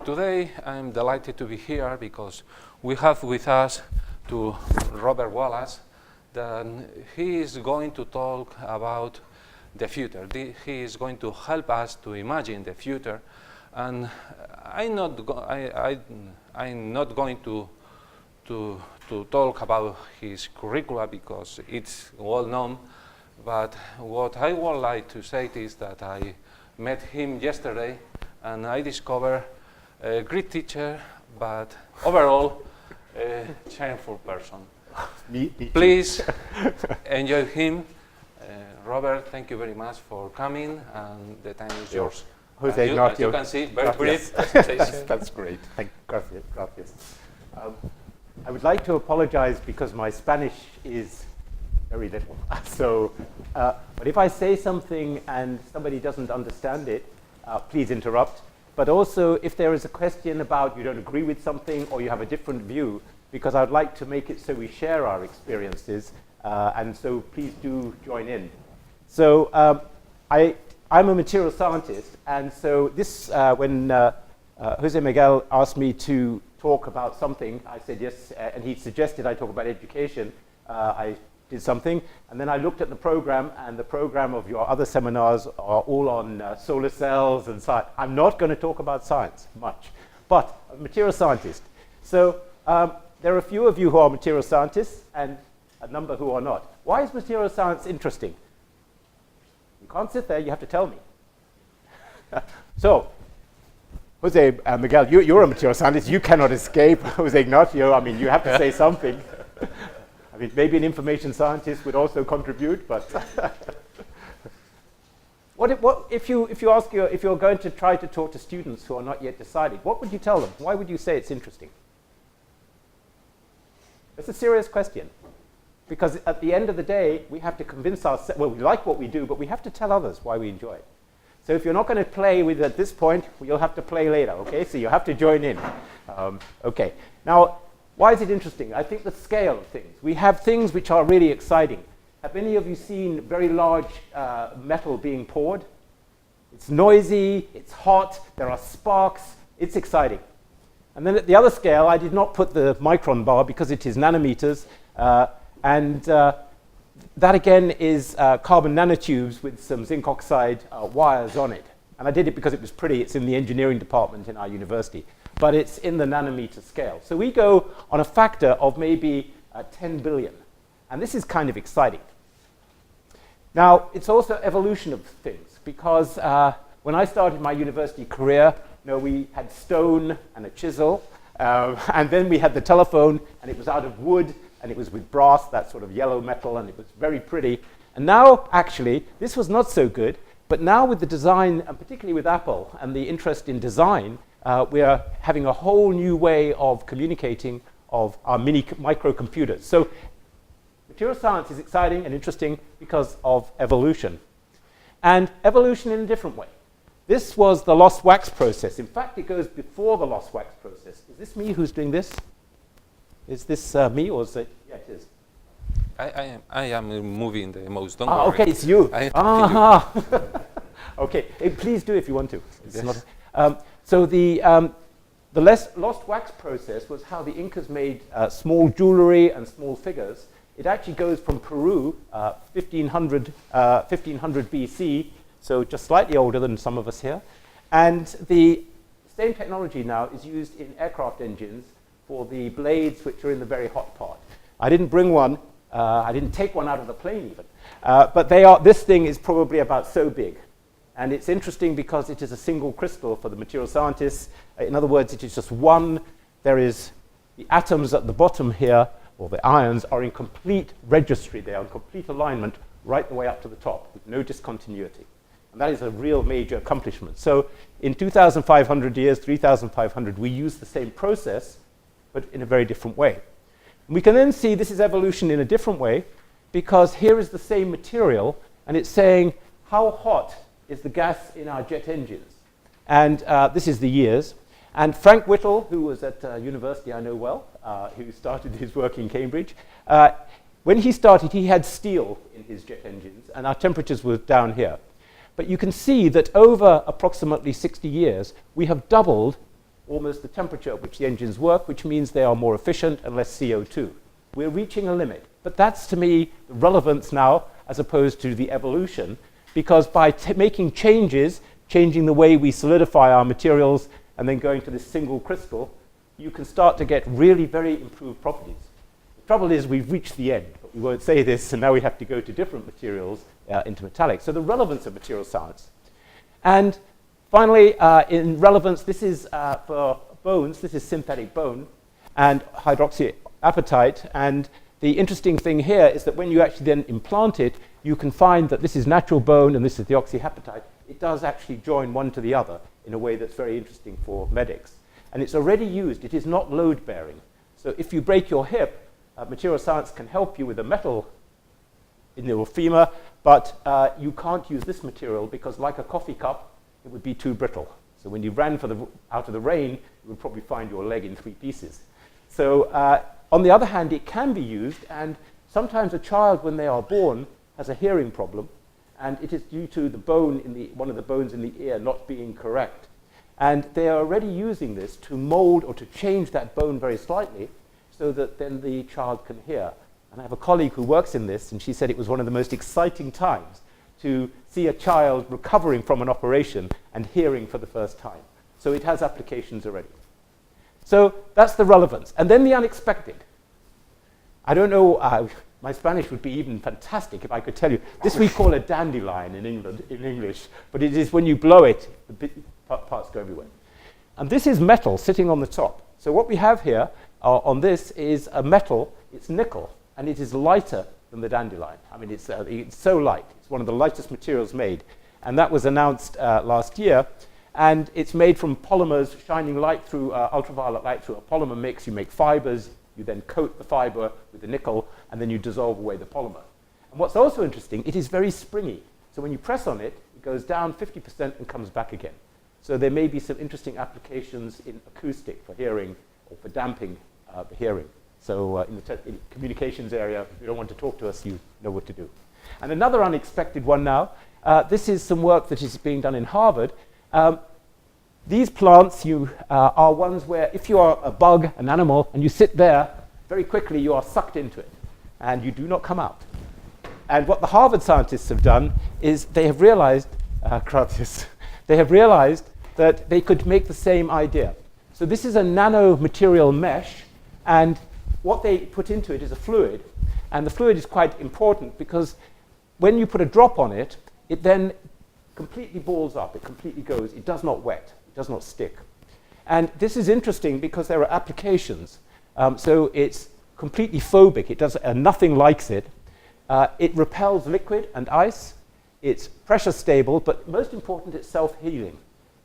Today I'm delighted to be here because we have with us to Robert WALLACH, that he is going to talk about the future. He is going to help us to imagine the future, and I'm not going to talk about his curricula because it's well known. But what I would like to say is that I met him yesterday, and I discovered a great teacher, but overall a shameful person. Me Please enjoy him. Robert, thank you very much for coming, and the time is yours. Jose as you can see, very brief. That's great. Thank you. Gracias. I would like to apologize because my Spanish is very little. So, but if I say something and somebody doesn't understand it, please interrupt. But also, if there is a question about you don't agree with something or you have a different view, because I'd like to make it so we share our experiences, and so please do join in. So I'm a material scientist, and so this, when Jose Miguel asked me to talk about something, I said yes, and he suggested I talk about education. I did something, and then I looked at the program, and the program of your other seminars are all on solar cells and science. I'm not going to talk about science much, but I'm a material scientist. So there are a few of you who are material scientists, and a number who are not. Why is material science interesting? You can't sit there, you have to tell me. So, Jose Miguel, you're a material scientist, you cannot escape. Jose Ignacio, I mean, you have to say something. I mean, maybe an information scientist would also contribute, but if you're going to try to talk to students who are not yet decided, what would you tell them? Why would you say it's interesting? It's a serious question, because at the end of the day, we have to convince ourselves, well, we like what we do, but we have to tell others why we enjoy it. So if you're not going to play with it at this point, you'll have to play later, okay? So you have to join in. Okay. Now, why is it interesting? I think the scale of things. We have things which are really exciting. Have any of you seen very large metal being poured? It's noisy, it's hot, there are sparks, it's exciting. And then at the other scale, I did not put the micron bar because it is nanometers, and that again is carbon nanotubes with some zinc oxide wires on it. And I did it because it was pretty. It's in the engineering department in our university. But it's in the nanometer scale. So we go on a factor of maybe 10 billion. And this is kind of exciting. Now, it's also evolution of things, because when I started my university career, we had stone and a chisel, and then we had the telephone, and it was out of wood, and it was with brass, that sort of yellow metal, and it was very pretty. And now, actually, this was not so good, but now with the design, and particularly with Apple, and the interest in design, we are having a whole new way of communicating of our microcomputers. So material science is exciting and interesting because of evolution. And evolution in a different way. This was the lost wax process. In fact, it goes before the lost wax process. Is this me who's doing this? Is this me, or is it? Yeah, it is. I am moving the mouse. Don't worry. Okay, it's you. Okay, please do if you want to. It's not, so the lost wax process was how the Incas made small jewelry and small figures. It actually goes from Peru, 1500 BC, so just slightly older than some of us here. And the same technology now is used in aircraft engines for the blades which are in the very hot part. I didn't bring one. I didn't take one out of the plane even. But this thing is probably about so big. And it's interesting because it is a single crystal for the material scientists. In other words, it is just one. There is the atoms at the bottom here, or the ions, are in complete registry. They are in complete alignment right the way up to the top with no discontinuity. And that is a real major accomplishment. So in 2,500 years, 3,500, we use the same process, but in a very different way. And we can then see this is evolution in a different way, because here is the same material, and it's saying how hot is the gas in our jet engines. And this is the years. And Frank Whittle, who was at university I know well, who started his work in Cambridge, when he started, he had steel in his jet engines, and our temperatures were down here. But you can see that over approximately 60 years, we have doubled almost the temperature at which the engines work, which means they are more efficient and less CO2. We're reaching a limit. But that's, to me, the relevance now as opposed to the evolution, because by making changes, changing the way we solidify our materials and then going to this single crystal, you can start to get really very improved properties. The trouble is we've reached the end, but we won't say this, and now we have to go to different materials into metallics. So the relevance of material science. And finally, in relevance, this is for bones. This is synthetic bone and hydroxyapatite. And the interesting thing here is that when you actually then implant it, you can find that this is natural bone and this is the oxyapatite. It does actually join one to the other in a way that's very interesting for medics. And it's already used. It is not load-bearing. So if you break your hip, material science can help you with a metal in your femur, but you can't use this material because, like a coffee cup, it would be too brittle. So when you ran out of the rain, you would probably find your leg in 3 pieces. So on the other hand, it can be used, and sometimes a child, when they are born, has a hearing problem, and it is due to the bone one of the bones in the ear not being correct. And they are already using this to mold or to change that bone very slightly so that then the child can hear. And I have a colleague who works in this, and she said it was one of the most exciting times to see a child recovering from an operation and hearing for the first time. So it has applications already. So that's the relevance. And then the unexpected. I don't know, my Spanish would be even fantastic if I could tell you. This we call a dandelion in English, but it is when you blow it, the parts go everywhere. And this is metal sitting on the top. So what we have here on this is a metal, it's nickel, and it is lighter than the dandelion. I mean, it's so light. It's one of the lightest materials made. And that was announced last year. And it's made from polymers shining light through, ultraviolet light through a polymer mix. You make fibers. You then coat the fiber with the nickel, and then you dissolve away the polymer. And what's also interesting, it is very springy. So when you press on it, it goes down 50% and comes back again. So there may be some interesting applications in acoustic for hearing or for damping the hearing. So in the communications area, if you don't want to talk to us, you know what to do. And another unexpected one now, this is some work that is being done in Harvard. These plants are ones where if you are a bug, an animal, and you sit there, very quickly you are sucked into it, and you do not come out. And what the Harvard scientists have done is they have realized, they have realized that they could make the same idea. So this is a nanomaterial mesh, and what they put into it is a fluid. And the fluid is quite important because when you put a drop on it, it then completely balls up. It completely goes. It does not wet. It does not stick. And this is interesting because there are applications. So it's completely phobic. It does nothing likes it. It repels liquid and ice. It's pressure stable, but most important, it's self-healing.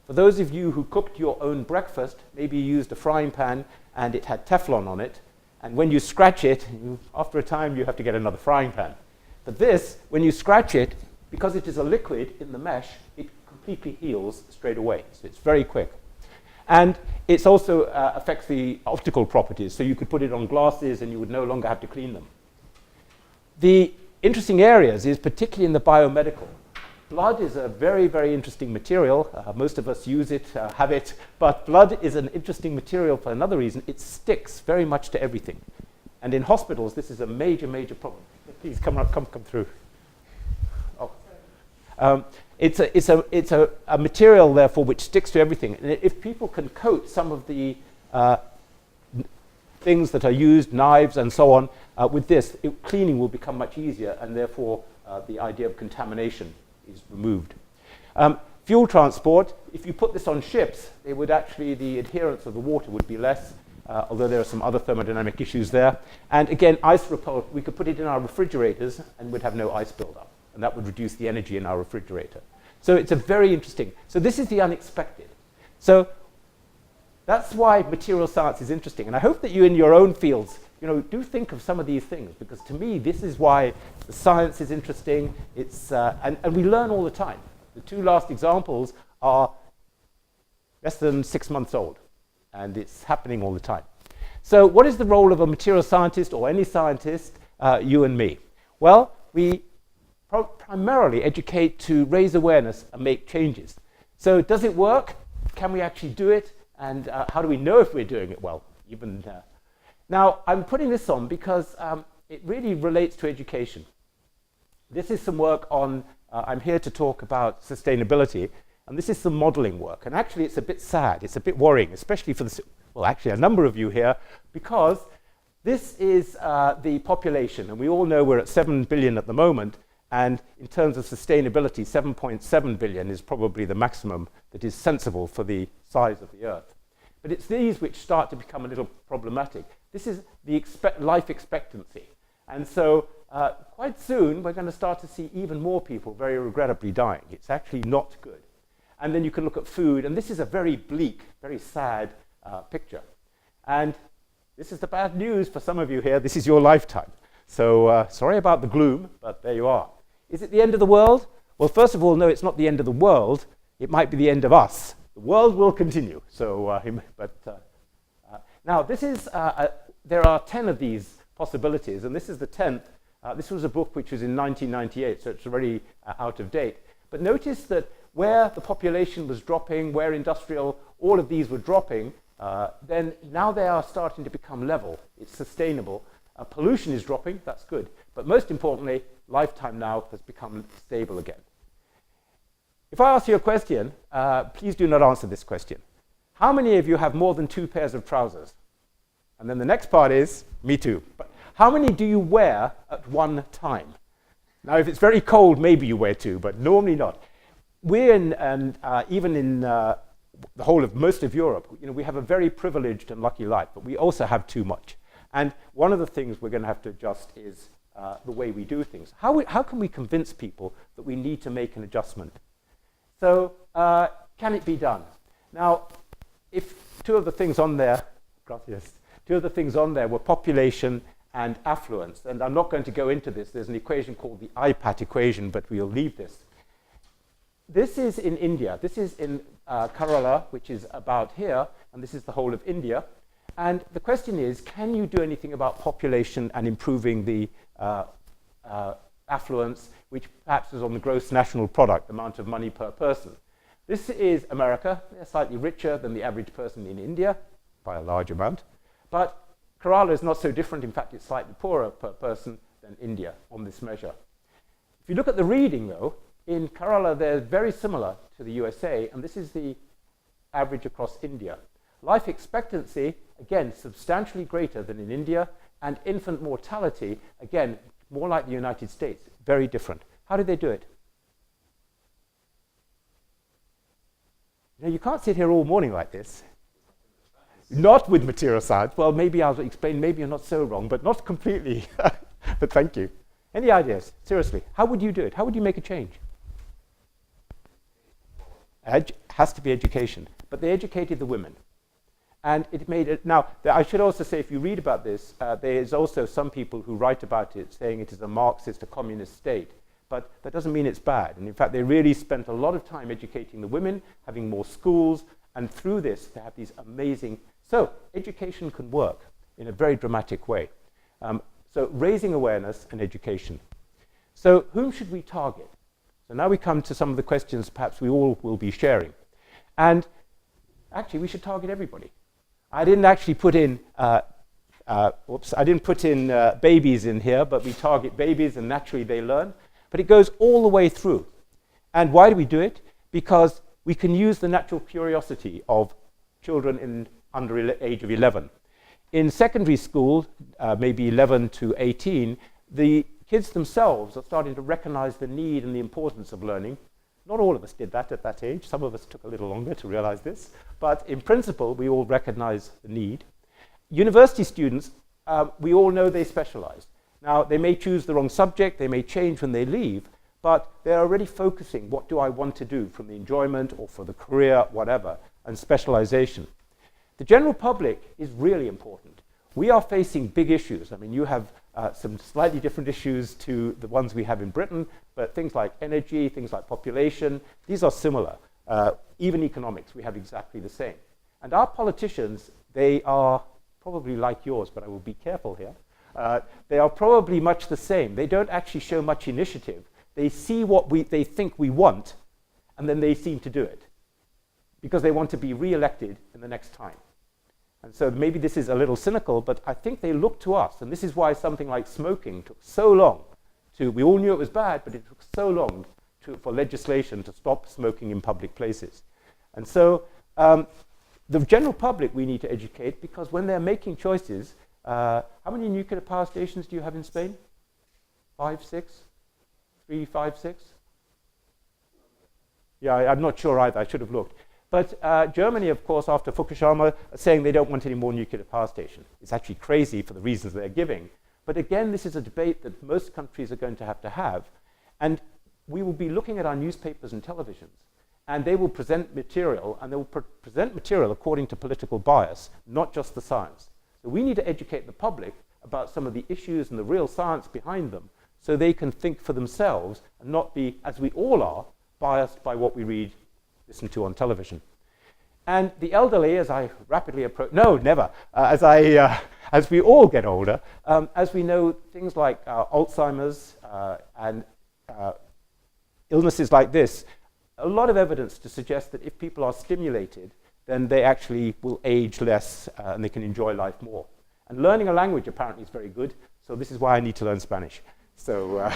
For those of you who cooked your own breakfast, maybe you used a frying pan and it had Teflon on it, and when you scratch it, after a time you have to get another frying pan. But this, when you scratch it, because it is a liquid in the mesh, it completely heals straight away. So it's very quick. And it also affects the optical properties, so you could put it on glasses and you would no longer have to clean them. The interesting areas is particularly in the biomedical. Blood is a very, very interesting material. Most of us use it, have it, but blood is an interesting material for another reason. It sticks very much to everything. And in hospitals, this is a major, major problem. Please come through. Oh. It's a material, therefore, which sticks to everything. And if people can coat some of the things that are used, knives and so on, with this, cleaning will become much easier, and therefore the idea of contamination is removed. Fuel transport, if you put this on ships, they would actually, the adherence of the water would be less, although there are some other thermodynamic issues there. And again, ice repel, we could put it in our refrigerators and we'd have no ice buildup, and that would reduce the energy in our refrigerator. So it's a very interesting, so this is the unexpected. So that's why material science is interesting, and I hope that you in your own fields, do think of some of these things, because to me, this is why the science is interesting. It's, and we learn all the time. The 2 last examples are less than 6 months old, and it's happening all the time. So what is the role of a material scientist or any scientist, you and me? Well, we primarily educate to raise awareness and make changes. So does it work? Can we actually do it? And how do we know if we're doing it well? Now, I'm putting this on because it really relates to education. This is some work on, I'm here to talk about sustainability, and this is some modeling work. And actually, it's a bit sad, it's a bit worrying, especially for well, actually, a number of you here, because this is the population, and we all know we're at 7 billion at the moment, and in terms of sustainability, 7.7 billion is probably the maximum that is sensible for the size of the Earth. But it's these which start to become a little problematic. This is the life expectancy. And so quite soon, we're going to start to see even more people very regrettably dying. It's actually not good. And then you can look at food, and this is a very bleak, very sad picture. And this is the bad news for some of you here. This is your lifetime. So sorry about the gloom, but there you are. Is it the end of the world? Well, first of all, no, it's not the end of the world. It might be the end of us. The world will continue. So, now this is, there are 10 of these possibilities, and this is the 10th. This was a book which was in 1998, so it's already out of date. But notice that where the population was dropping, where industrial, all of these were dropping, then now they are starting to become level. It's sustainable. Pollution is dropping, that's good. But most importantly, lifetime now has become stable again. If I ask you a question, please do not answer this question. How many of you have more than 2 pairs of trousers? And then the next part is, me too. But how many do you wear at one time? Now, if it's very cold, maybe you wear 2, but normally not. We're in, and even in the whole of most of Europe, we have a very privileged and lucky life, but we also have too much. And one of the things we're going to have to adjust is the way we do things. How can we convince people that we need to make an adjustment? So can it be done? Now, if two of the things on there were population and affluence, and I'm not going to go into this. There's an equation called the IPAT equation, but we'll leave this. This is in India. This is in Kerala, which is about here, and this is the whole of India. And the question is, can you do anything about population and improving the affluence, which perhaps is on the gross national product, amount of money per person? This is America. They're slightly richer than the average person in India by a large amount. But Kerala is not so different. In fact, it's slightly poorer per person than India on this measure. If you look at the reading, though, in Kerala, they're very similar to the USA, and this is the average across India. Life expectancy, again, substantially greater than in India, and infant mortality, again, more like the United States, very different. How did they do it? You can't sit here all morning like this. Not with material science. Well, maybe I'll explain, maybe you're not so wrong, but not completely. But thank you. Any ideas? Seriously, how would you do it? How would you make a change? Has to be education. But they educated the women. And it made it. Now, I should also say, if you read about this, there's also some people who write about it saying it is a Marxist, a communist state. But that doesn't mean it's bad. And in fact, they really spent a lot of time educating the women, having more schools, and through this, they have these amazing. So, education can work in a very dramatic way. So, raising awareness and education. So, whom should we target? So, now we come to some of the questions perhaps we all will be sharing. And actually, we should target everybody. I didn't actually put in, babies in here, but we target babies and naturally they learn. But it goes all the way through. And why do we do it? Because we can use the natural curiosity of children under the age of 11. In secondary school, maybe 11 to 18, the kids themselves are starting to recognize the need and the importance of learning. Not all of us did that at that age. Some of us took a little longer to realize this. But in principle, we all recognize the need. University students, we all know they specialize. Now, they may choose the wrong subject. They may change when they leave. But they're already focusing, what do I want to do from the enjoyment or for the career, whatever, and specialization. The general public is really important. We are facing big issues. I mean, you have some slightly different issues to the ones we have in Britain, but things like energy, things like population, these are similar. Even economics, we have exactly the same. And our politicians, they are probably like yours, but I will be careful here. They are probably much the same. They don't actually show much initiative. They see what they think we want, and then they seem to do it. because they want to be re-elected in the next time. And so maybe this is a little cynical, but I think they look to us, and this is why something like smoking took so long we all knew it was bad, but it took so long for legislation to stop smoking in public places. And so the general public we need to educate, because when they're making choices, how many nuclear power stations do you have in Spain? 5, 6? 3, 5, 6? Yeah, I'm not sure either. I should have looked. But Germany, of course, after Fukushima, are saying they don't want any more nuclear power stations. It's actually crazy for the reasons they're giving. But again, this is a debate that most countries are going to have. And we will be looking at our newspapers and televisions, and they will present material, and they will present material according to political bias, not just the science. So we need to educate the public about some of the issues and the real science behind them, so they can think for themselves and not be, as we all are, biased by what we read, listen to on television. And the elderly, as I rapidly approach, no, never, as we all get older, as we know things like Alzheimer's and illnesses like this, a lot of evidence to suggest that if people are stimulated, then they actually will age less and they can enjoy life more. And learning a language apparently is very good, so this is why I need to learn Spanish. So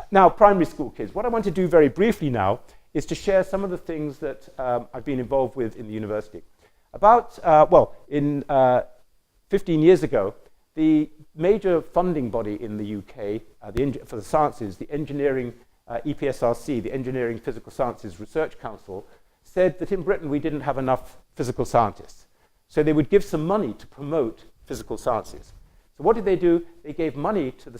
now, primary school kids. What I want to do very briefly now is to share some of the things that I've been involved with in the university. About, 15 years ago, the major funding body in the UK for the sciences, the engineering EPSRC, the Engineering Physical Sciences Research Council, said that in Britain we didn't have enough physical scientists. So they would give some money to promote physical sciences. So what did they do? They gave money to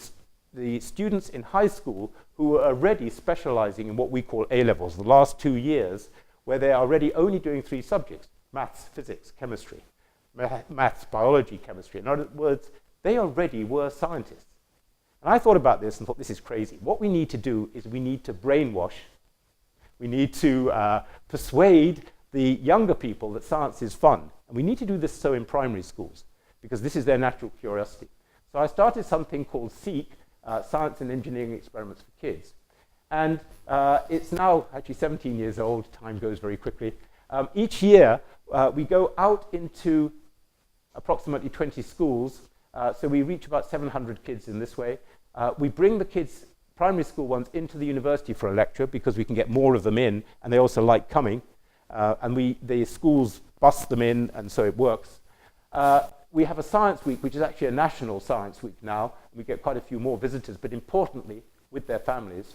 the students in high school who were already specializing in what we call A-levels, the last 2 years, where they are already only doing 3 subjects: maths, physics, chemistry, maths, biology, chemistry. In other words, they already were scientists. And I thought about this and thought, this is crazy. What we need to do is we need to brainwash. We need to persuade the younger people that science is fun. And we need to do this so in primary schools, because this is their natural curiosity. So I started something called SEEK, Science and Engineering Experiments for Kids. And it's now actually 17 years old. Time goes very quickly. Each year, we go out into approximately 20 schools. So we reach about 700 kids in this way. We bring the kids, primary school ones, into the university for a lecture because we can get more of them in, and they also like coming. And the schools bus them in, and so it works. We have a science week, which is actually a national science week now. We get quite a few more visitors, but importantly, with their families.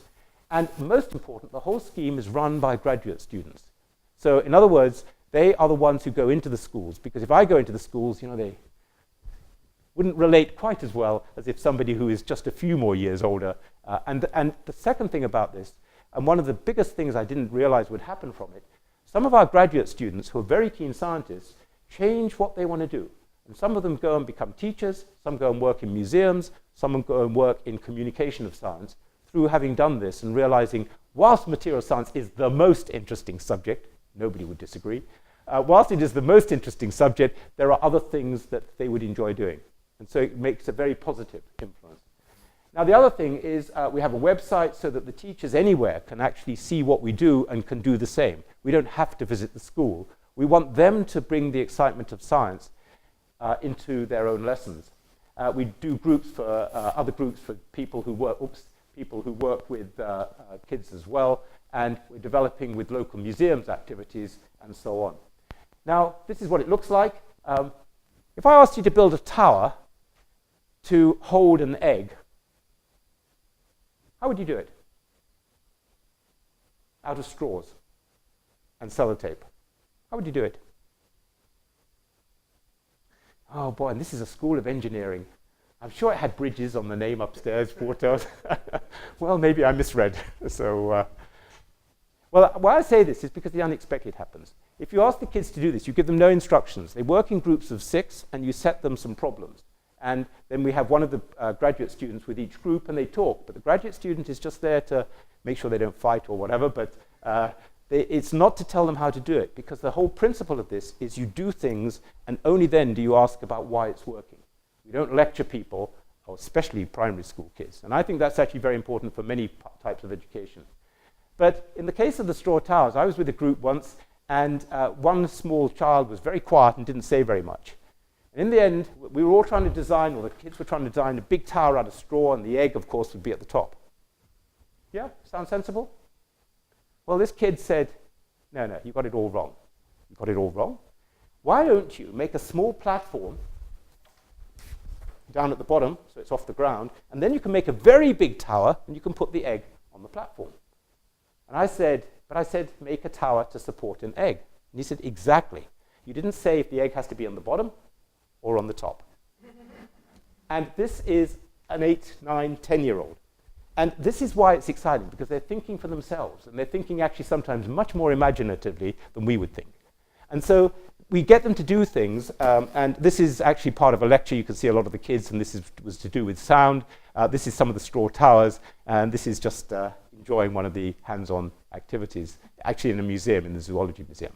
And most important, the whole scheme is run by graduate students. So in other words, they are the ones who go into the schools, because if I go into the schools, they wouldn't relate quite as well as if somebody who is just a few more years older. And the second thing about this, and one of the biggest things I didn't realize would happen from it, some of our graduate students who are very keen scientists change what they want to do. And some of them go and become teachers, some go and work in museums, some go and work in communication of science, through having done this and realizing, whilst material science is the most interesting subject, nobody would disagree, whilst it is the most interesting subject, there are other things that they would enjoy doing. And so it makes a very positive influence. Now, the other thing is we have a website so that the teachers anywhere can actually see what we do and can do the same. We don't have to visit the school. We want them to bring the excitement of science into their own lessons. We do groups for other groups for people who work with kids as well, and we're developing with local museums activities and so on. Now, this is what it looks like. If I asked you to build a tower to hold an egg, how would you do it? Out of straws and sellotape. How would you do it? Oh boy, and this is a school of engineering. I'm sure it had bridges on the name upstairs, photos. Well, maybe I misread. So, well, why I say this is because the unexpected happens. If you ask the kids to do this, you give them no instructions. They work in groups of 6, and you set them some problems. And then we have one of the graduate students with each group, and they talk. But the graduate student is just there to make sure they don't fight or whatever, but it's not to tell them how to do it, because the whole principle of this is you do things, and only then do you ask about why it's working. We don't lecture people, or especially primary school kids. And I think that's actually very important for many types of education. But in the case of the straw towers, I was with a group once, and one small child was very quiet and didn't say very much. And in the end, we were all trying to design, or the kids were trying to design a big tower out of straw, and the egg, of course, would be at the top. Yeah? Sound sensible? Well, this kid said, no, you got it all wrong. You got it all wrong. Why don't you make a small platform down at the bottom, so it's off the ground, and then you can make a very big tower, and you can put the egg on the platform. And I said, make a tower to support an egg. And he said, exactly. You didn't say if the egg has to be on the bottom or on the top. And this is an 8, 9, 10-year-old. And this is why it's exciting, because they're thinking for themselves, and they're thinking actually sometimes much more imaginatively than we would think. And so we get them to do things, and this is actually part of a lecture. You can see a lot of the kids, and this was to do with sound. This is some of the straw towers, and this is just enjoying one of the hands-on activities, actually in a museum, in the Zoology Museum.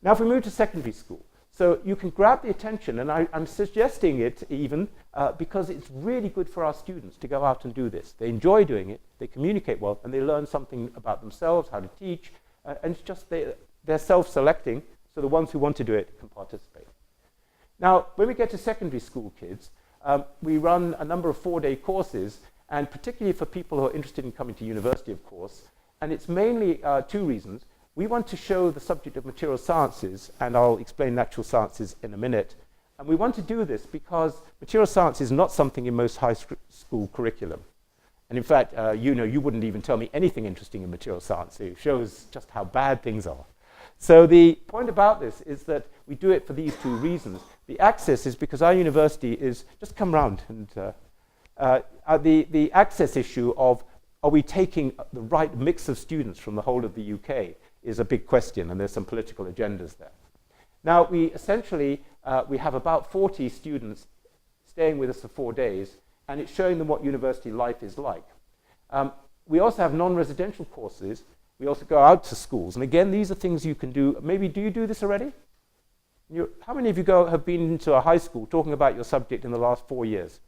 Now, if we move to secondary school, so you can grab the attention, and I'm suggesting it even because it's really good for our students to go out and do this. They enjoy doing it, they communicate well, and they learn something about themselves, how to teach, and it's just they're self-selecting, so the ones who want to do it can participate. Now, when we get to secondary school kids, we run a number of 4-day courses, and particularly for people who are interested in coming to university, of course, and it's mainly 2 reasons. We want to show the subject of material sciences, and I'll explain natural sciences in a minute. And we want to do this because material science is not something in most high school curriculum. And in fact, you wouldn't even tell me anything interesting in material science. It shows just how bad things are. So the point about this is that we do it for these 2 reasons. The access is because our university is, just come round, and the access issue of are we taking the right mix of students from the whole of the UK is a big question, and there's some political agendas there. Now, we essentially, we have about 40 students staying with us for 4 days, and it's showing them what university life is like. We also have non-residential courses. We also go out to schools, and again, these are things you can do. Maybe, do you do this already? How many of you have been into a high school talking about your subject in the last 4 years?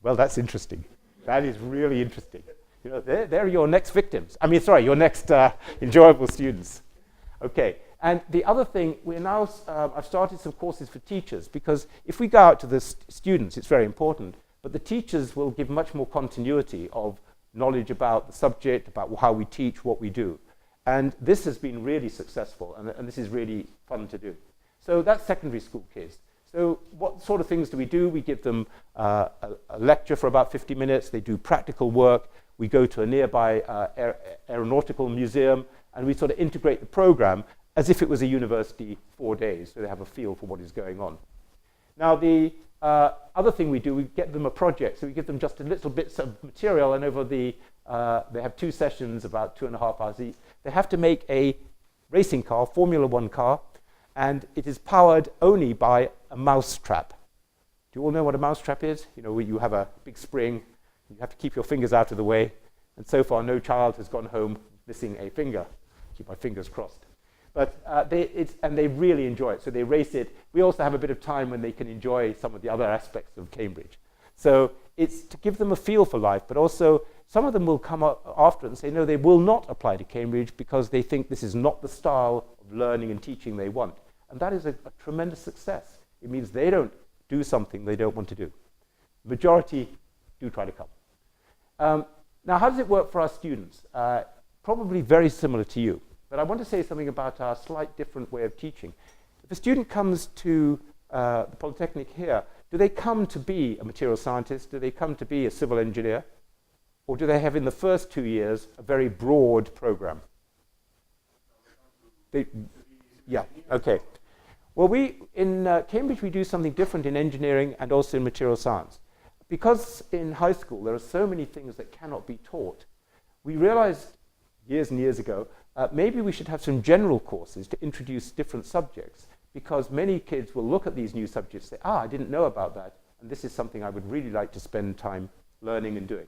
Well, that's interesting. That is really interesting. They're your next victims. Your next enjoyable students. Okay, and the other thing, I've started some courses for teachers, because if we go out to the students, it's very important, but the teachers will give much more continuity of knowledge about the subject, about how we teach, what we do. And this has been really successful, and this is really fun to do. So that's secondary school kids. So what sort of things do? We give them a lecture for about 50 minutes. They do practical work. We go to a nearby aeronautical museum, and we sort of integrate the program as if it was a university 4 days, so they have a feel for what is going on. Now, the other thing we do, we get them a project. So we give them just a little bits of material, and over they have 2 sessions, about 2.5 hours each. They have to make a racing car, Formula 1 car, and it is powered only by a mouse trap. Do you all know what a mouse trap is? Where you have a big spring, you have to keep your fingers out of the way, and so far no child has gone home missing a finger. Keep my fingers crossed. But they really enjoy it, so they race it. We also have a bit of time when they can enjoy some of the other aspects of Cambridge. So it's to give them a feel for life, but also some of them will come up after and say, no, they will not apply to Cambridge because they think this is not the style of learning and teaching they want. And that is a tremendous success. It means they don't do something they don't want to do. The majority do try to come. Now, how does it work for our students? Probably very similar to you. But I want to say something about our slight different way of teaching. If a student comes to the Polytechnic here, do they come to be a material scientist? Do they come to be a civil engineer? Or do they have in the first 2 years a very broad program? Yeah, okay. Well, in Cambridge, we do something different in engineering and also in material science. Because in high school, there are so many things that cannot be taught, we realized years and years ago, maybe we should have some general courses to introduce different subjects, because many kids will look at these new subjects and say, I didn't know about that, and this is something I would really like to spend time learning and doing.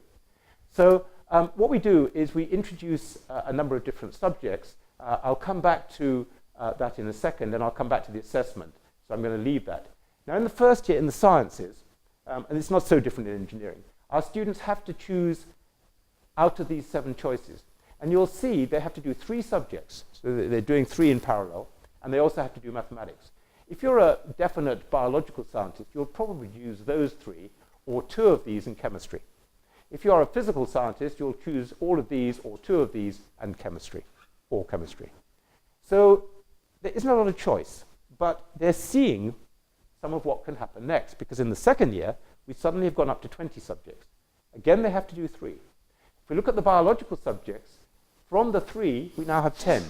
So what we do is we introduce a number of different subjects. I'll come back to that in a second, and I'll come back to the assessment. So I'm going to leave that. Now, in the first year in the sciences, and it's not so different in engineering, our students have to choose out of these 7 choices. And you'll see they have to do 3 subjects. So they're doing 3 in parallel, and they also have to do mathematics. If you're a definite biological scientist, you'll probably use those 3 or 2 of these in chemistry. If you're a physical scientist, you'll choose all of these or 2 of these and chemistry, or chemistry. So there isn't a lot of choice, but they're seeing some of what can happen next, because in the second year, we suddenly have gone up to 20 subjects. Again, they have to do 3. If we look at the biological subjects, from the 3, we now have 10.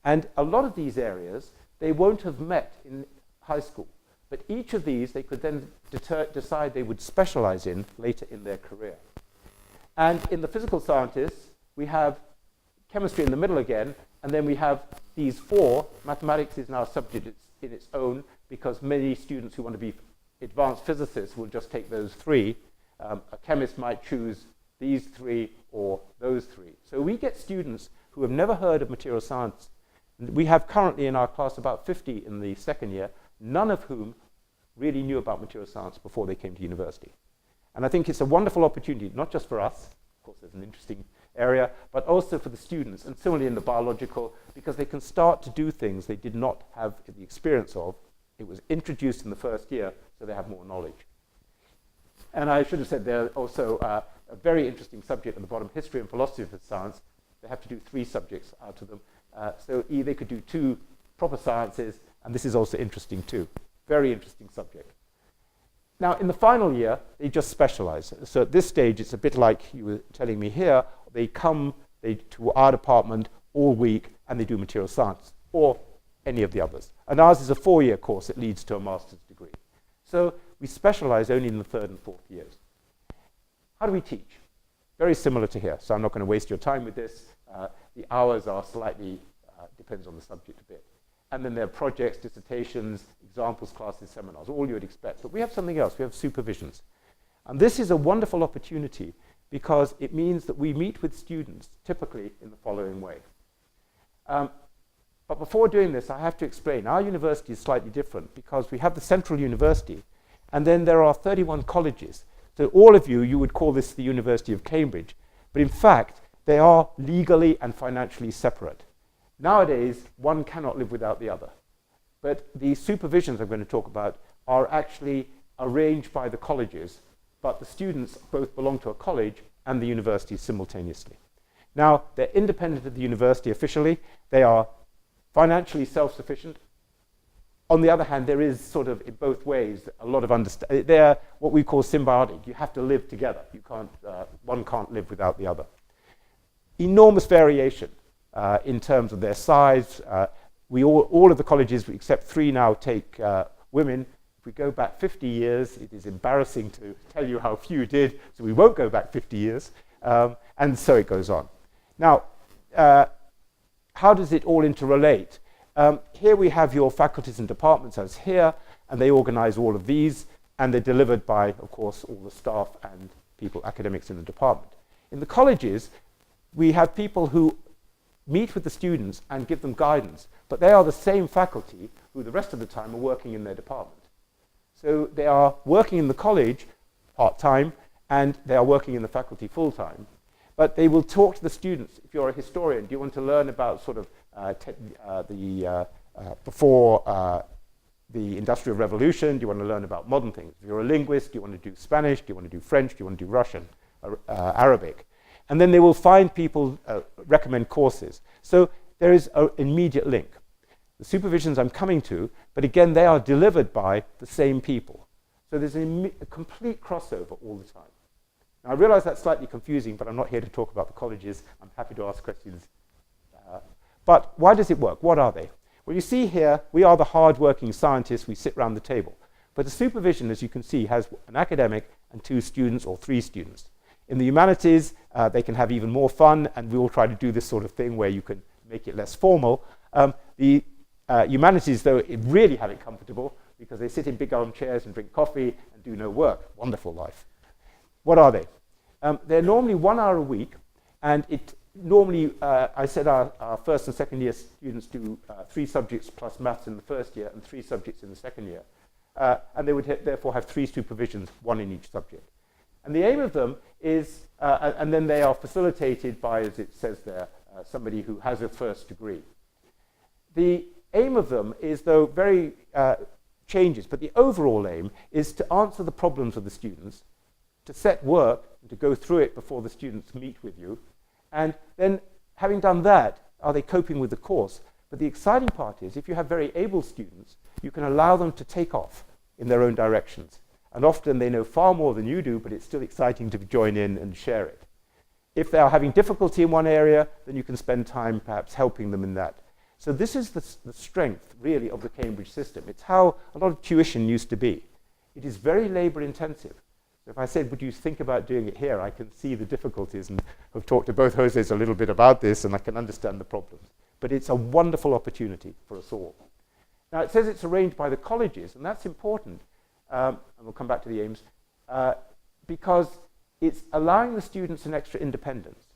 And a lot of these areas, they won't have met in high school. But each of these, they could then decide they would specialize in later in their career. And in the physical scientists, we have chemistry in the middle again, and then we have these 4. Mathematics is now a subject in its own, because many students who want to be advanced physicists will just take those 3. A chemist might choose these 3 or those 3. So we get students who have never heard of material science. We have currently in our class about 50 in the second year, none of whom really knew about material science before they came to university. And I think it's a wonderful opportunity, not just for us, of course there's an interesting area, but also for the students, and similarly in the biological, because they can start to do things they did not have the experience of. It was introduced in the first year, so they have more knowledge. And I should have said there's also a very interesting subject at the bottom, history and philosophy of science. They have to do 3 subjects out of them. So they could do 2 proper sciences, and this is also interesting too. Very interesting subject. Now, in the final year, they just specialize. So at this stage, it's a bit like you were telling me here. They come to our department all week, and they do material science, or any of the others. And ours is a 4-year course. It leads to a master's degree. So we specialize only in the 3rd and 4th years. How do we teach? Very similar to here. So I'm not going to waste your time with this. The hours are slightly, depends on the subject a bit. And then there are projects, dissertations, examples, classes, seminars, all you would expect. But we have something else. We have supervisions. And this is a wonderful opportunity because it means that we meet with students typically in the following way. But before doing this, I have to explain. Our university is slightly different because we have the central university, and then there are 31 colleges. So all of you would call this the University of Cambridge. But in fact, they are legally and financially separate. Nowadays, one cannot live without the other. But the supervisions I'm going to talk about are actually arranged by the colleges, but the students both belong to a college and the university simultaneously. Now, they're independent of the university officially. They are financially self-sufficient. On the other hand, there is sort of, in both ways, a lot of understanding. They're what we call symbiotic. You have to live together. You can't, one can't live without the other. Enormous variation in terms of their size. All of the colleges, except 3 now, take women. If we go back 50 years, it is embarrassing to tell you how few did, so we won't go back 50 years. And so it goes on. Now, how does it all interrelate? Here we have your faculties and departments as here, and they organize all of these, and they're delivered by, of course, all the staff and people, academics in the department. In the colleges, we have people who meet with the students and give them guidance, but they are the same faculty who the rest of the time are working in their department. So they are working in the college part-time, and they are working in the faculty full-time. But they will talk to the students. If you're a historian, do you want to learn about sort of before the Industrial Revolution? Do you want to learn about modern things? If you're a linguist, do you want to do Spanish? Do you want to do French? Do you want to do Russian, Arabic? And then they will find people, recommend courses. So there is an immediate link. The supervisions I'm coming to, but again, they are delivered by the same people. So there's a complete crossover all the time. Now, I realize that's slightly confusing, but I'm not here to talk about the colleges. I'm happy to ask questions. But why does it work? What are they? Well, you see here, we are the hard-working scientists. We sit around the table. But the supervision, as you can see, has an academic and 2 students or 3 students. In the humanities, they can have even more fun, and we will try to do this sort of thing where you can make it less formal. The humanities, though, really have it comfortable because they sit in big armchairs and drink coffee and do no work. Wonderful life. What are they? They're normally 1 hour a week, and it normally, I said our first and second year students do 3 subjects plus maths in the first year and 3 subjects in the second year. And they would therefore have 3 supervisions, 1 in each subject. And the aim of them is, and then they are facilitated by, as it says there, somebody who has a first degree. The aim of them is, though, very changes, but the overall aim is to answer the problems of the students, to set work, and to go through it before the students meet with you. And then, having done that, are they coping with the course? But the exciting part is, if you have very able students, you can allow them to take off in their own directions. And often they know far more than you do, but it's still exciting to join in and share it. If they are having difficulty in one area, then you can spend time perhaps helping them in that. So this is the strength, really, of the Cambridge system. It's how a lot of tuition used to be. It is very labor intensive. So if I said, would you think about doing it here, I can see the difficulties, and I've talked to both Joses a little bit about this, and I can understand the problems. But it's a wonderful opportunity for us all. Now, it says it's arranged by the colleges, and that's important, and we'll come back to the aims, because it's allowing the students an extra independence.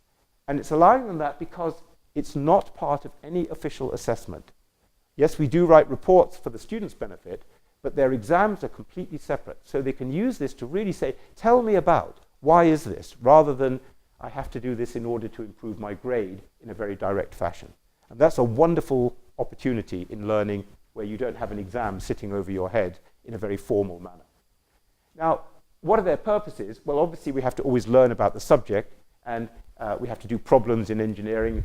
And it's allowing them that because it's not part of any official assessment. Yes, we do write reports for the students' benefit, but their exams are completely separate. So they can use this to really say, tell me about, why is this, rather than I have to do this in order to improve my grade in a very direct fashion. And that's a wonderful opportunity in learning where you don't have an exam sitting over your head in a very formal manner. Now, what are their purposes? Well, obviously we have to always learn about the subject, and we have to do problems in engineering.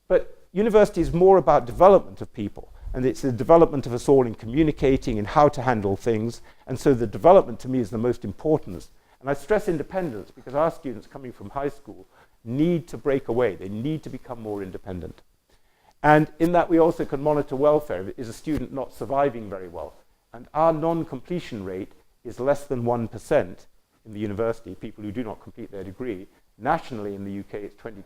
But university is more about development of people, and it's the development of us all in communicating and how to handle things. And so the development to me is the most important. And I stress independence because our students coming from high school need to break away. They need to become more independent. And in that we also can monitor welfare. Is a student not surviving very well? And our non-completion rate is less than 1% in the university, people who do not complete their degree. Nationally in the UK it's 20%.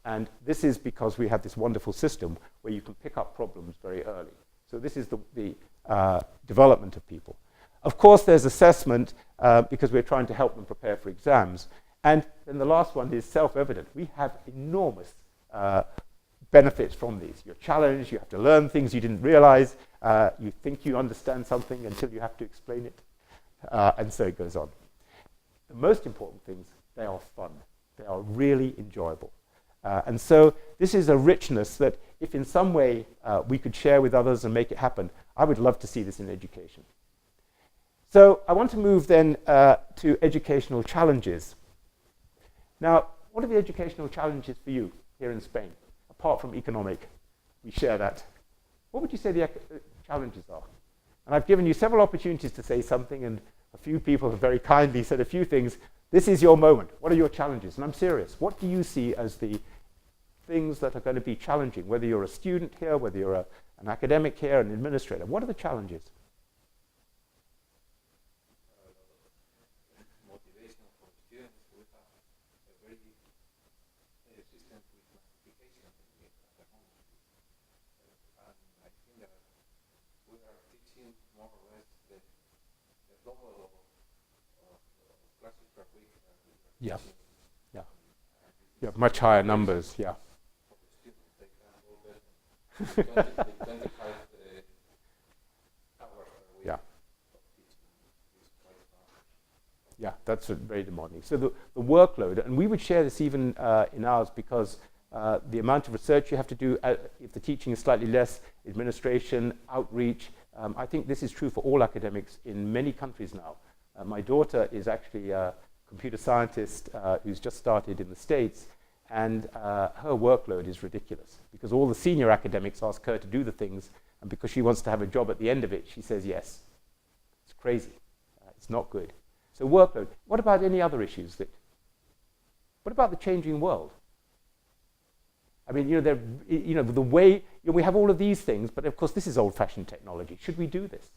And this is because we have this wonderful system where you can pick up problems very early. So this is the development of people. Of course, there's assessment because we're trying to help them prepare for exams. And then the last one is self-evident. We have enormous benefits from these. You're challenged, you have to learn things you didn't realize, you think you understand something until you have to explain it, and so it goes on. The most important things, they are fun. They are really enjoyable. And so this is a richness that if in some way we could share with others and make it happen, I would love to see this in education. So I want to move then to educational challenges. Now, what are the educational challenges for you here in Spain, apart from economic? We share that. What would you say the challenges are? And I've given you several opportunities to say something, and a few people have very kindly said a few things. This is your moment. What are your challenges? And I'm serious. What do you see as the things that are going to be challenging, whether you're a student here, whether you're an academic here, an administrator? What are the challenges? Motivation for students. We have a very system with massification at the moment. And I think that we are teaching more or less the double of classes per week. Yeah. Yeah. You have much higher numbers, yeah. For the students, they can go better. 25 hours per week. Yeah. Of teaching is quite hard. Yeah, that's very demanding. So the workload, and we would share this even in ours because the amount of research you have to do, if the teaching is slightly less, administration, outreach, I think this is true for all academics in many countries now. My daughter is actually a computer scientist who's just started in the States, and her workload is ridiculous because all the senior academics ask her to do the things, and because she wants to have a job at the end of it, she says yes. It's crazy. It's not good. So workload. What about any other issues? What about the changing world? I mean, the way, we have all of these things, but of course this is old-fashioned technology. Should we do this?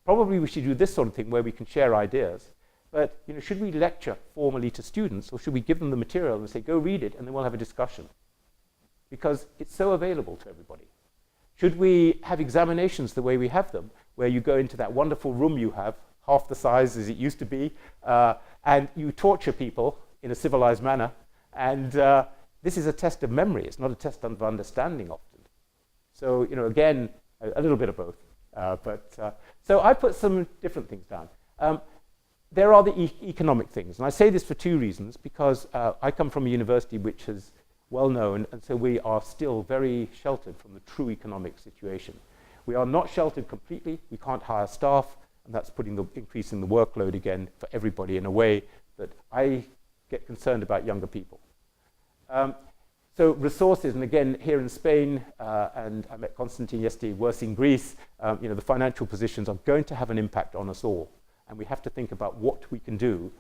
Probably we should do this sort of thing where we can share ideas. But should we lecture formally to students, or should we give them the material and say, go read it, and then we'll have a discussion? Because it's so available to everybody. Should we have examinations the way we have them, where you go into that wonderful room you have, half the size as it used to be, and you torture people in a civilized manner, and this is a test of memory. It's not a test of understanding often. So, again, a little bit of both. So I put some different things down. there are the economic things. And I say this for two reasons, because I come from a university which is well known, and so we are still very sheltered from the true economic situation. We are not sheltered completely. We can't hire staff, and that's increasing the workload again for everybody in a way that I get concerned about younger people. So resources, and again, here in Spain, and I met Constantine yesterday, worse in Greece, the financial positions are going to have an impact on us all. And we have to think about what we can do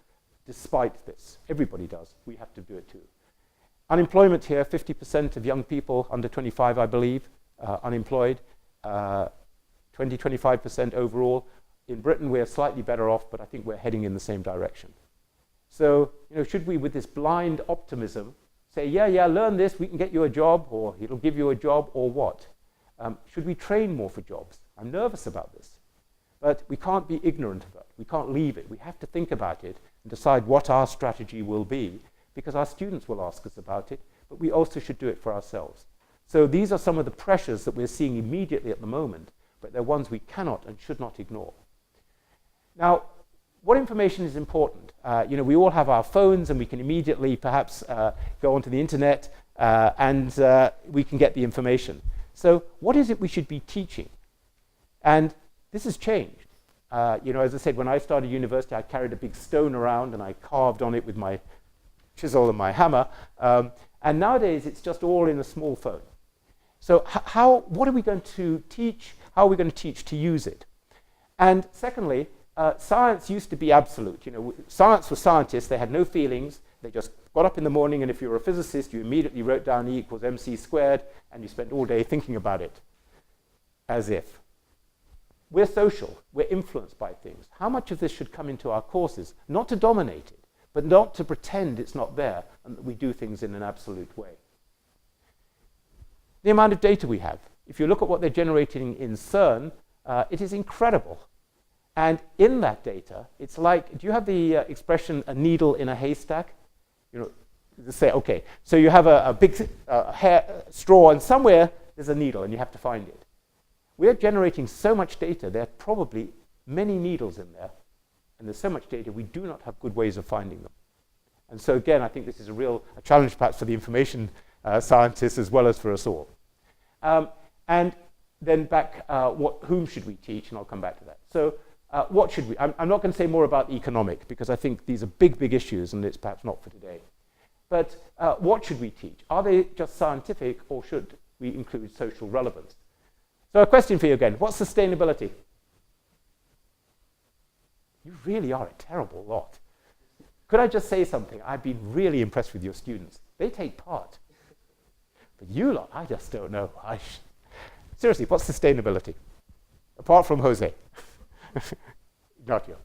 despite this. Everybody does. We have to do it too. Unemployment here, 50% of young people under 25, I believe, unemployed, 20-25% overall. In Britain, we're slightly better off, but I think we're heading in the same direction. So, should we, with this blind optimism, say, yeah, learn this, we can get you a job, or it'll give you a job, or what? Should we train more for jobs? I'm nervous about this. But we can't be ignorant of it. We can't leave it. We have to think about it and decide what our strategy will be, because our students will ask us about it, but we also should do it for ourselves. So these are some of the pressures that we're seeing immediately at the moment, but they're ones we cannot and should not ignore. Now, what information is important? We all have our phones, and we can immediately perhaps go onto the internet and we can get the information. So what is it we should be teaching? And this has changed. As I said, when I started university, I carried a big stone around and I carved on it with my chisel and my hammer. And nowadays, it's just all in a small phone. So what are we going to teach? How are we going to teach to use it? And secondly, science used to be absolute. Science was scientists. They had no feelings. They just got up in the morning, and if you were a physicist, you immediately wrote down E equals mc squared, and you spent all day thinking about it, as if. We're social. We're influenced by things. How much of this should come into our courses? Not to dominate it, but not to pretend it's not there and that we do things in an absolute way. The amount of data we have. If you look at what they're generating in CERN, it is incredible. And in that data, it's like, do you have the expression, a needle in a haystack? Say, okay, so you have a big straw, and somewhere there's a needle, and you have to find it. We are generating so much data, there are probably many needles in there, and there's so much data, we do not have good ways of finding them. And so again, I think this is a challenge perhaps for the information scientists as well as for us all. And then back, whom should we teach? And I'll come back to that. So what should we? I'm not going to say more about economic, because I think these are big, big issues, and it's perhaps not for today. But what should we teach? Are they just scientific, or should we include social relevance? So a question for you again. What's sustainability? You really are a terrible lot. Could I just say something? I've been really impressed with your students. They take part. But you lot, I just don't know. Seriously, what's sustainability? Apart from Jose. Not you.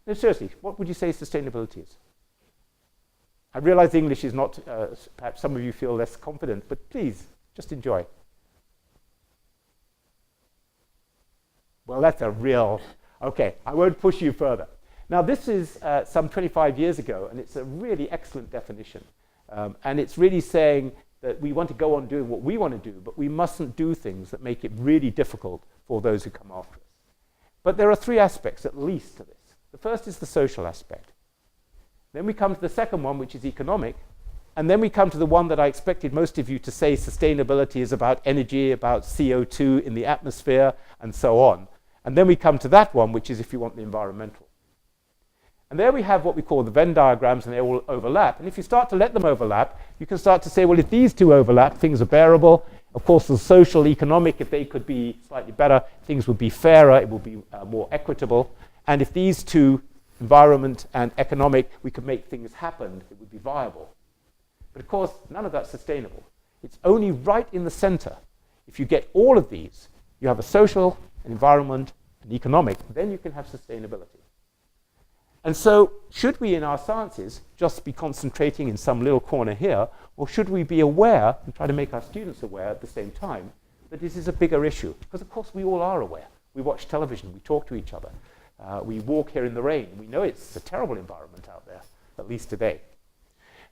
No, seriously, what would you say sustainability is? I realize English is not, perhaps some of you feel less confident, but please, just enjoy. Well, that's a real, okay, I won't push you further. Now, this is some 25 years ago, and it's a really excellent definition. And it's really saying that we want to go on doing what we want to do, but we mustn't do things that make it really difficult for those who come after us. But there are three aspects, at least, to this. The first is the social aspect. Then we come to the second one, which is economic. And then we come to the one that I expected most of you to say sustainability is about energy, about CO2 in the atmosphere, and so on. And then we come to that one, which is, if you want, the environmental. And there we have what we call the Venn diagrams, and they all overlap. And if you start to let them overlap, you can start to say, well, if these two overlap, things are bearable. Of course, the social, economic, if they could be slightly better, things would be fairer, it would be more equitable. And if these two, environment and economic, we could make things happen, it would be viable. But of course, none of that's sustainable. It's only right in the center. If you get all of these, you have a social, an environment, an economic, then you can have sustainability. And so, should we in our sciences just be concentrating in some little corner here, or should we be aware and try to make our students aware at the same time that this is a bigger issue? Because of course we all are aware. We watch television, we talk to each other, we walk here in the rain. We know it's a terrible environment out there, at least today.